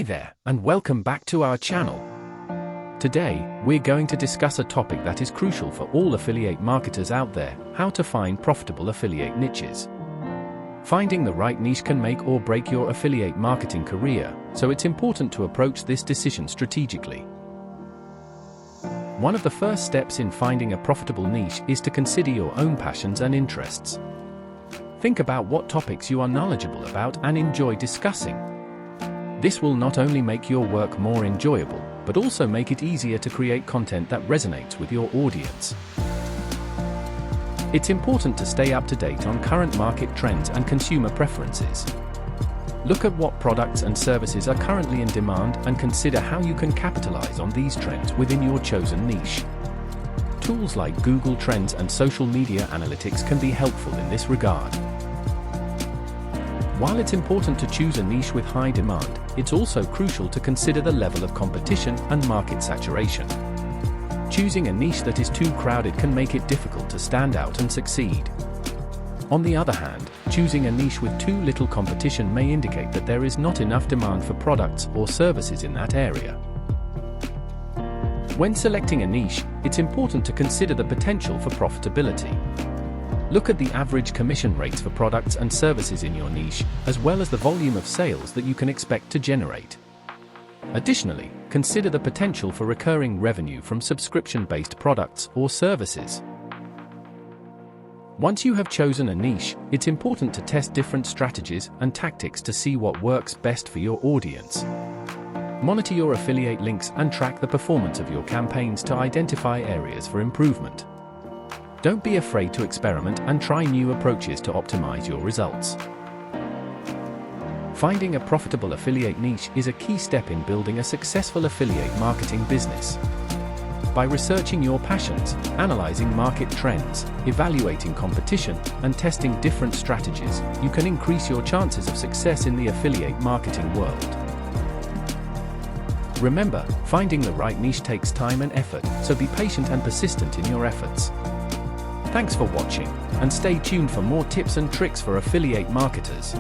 Hi there, and welcome back to our channel. Today, we're going to discuss a topic that is crucial for all affiliate marketers out there: how to find profitable affiliate niches. Finding the right niche can make or break your affiliate marketing career, so it's important to approach this decision strategically. One of the first steps in finding a profitable niche is to consider your own passions and interests. Think about what topics you are knowledgeable about and enjoy discussing. This will not only make your work more enjoyable, but also make it easier to create content that resonates with your audience. It's important to stay up to date on current market trends and consumer preferences. Look at what products and services are currently in demand and consider how you can capitalize on these trends within your chosen niche. Tools like Google Trends and social media analytics can be helpful in this regard. While it's important to choose a niche with high demand, it's also crucial to consider the level of competition and market saturation. Choosing a niche that is too crowded can make it difficult to stand out and succeed. On the other hand, choosing a niche with too little competition may indicate that there is not enough demand for products or services in that area. When selecting a niche, it's important to consider the potential for profitability. Look at the average commission rates for products and services in your niche, as well as the volume of sales that you can expect to generate. Additionally, consider the potential for recurring revenue from subscription-based products or services. Once you have chosen a niche, it's important to test different strategies and tactics to see what works best for your audience. Monitor your affiliate links and track the performance of your campaigns to identify areas for improvement. Don't be afraid to experiment and try new approaches to optimize your results. Finding a profitable affiliate niche is a key step in building a successful affiliate marketing business. By researching your passions, analyzing market trends, evaluating competition, and testing different strategies, you can increase your chances of success in the affiliate marketing world. Remember, finding the right niche takes time and effort, so be patient and persistent in your efforts. Thanks for watching, and stay tuned for more tips and tricks for affiliate marketers.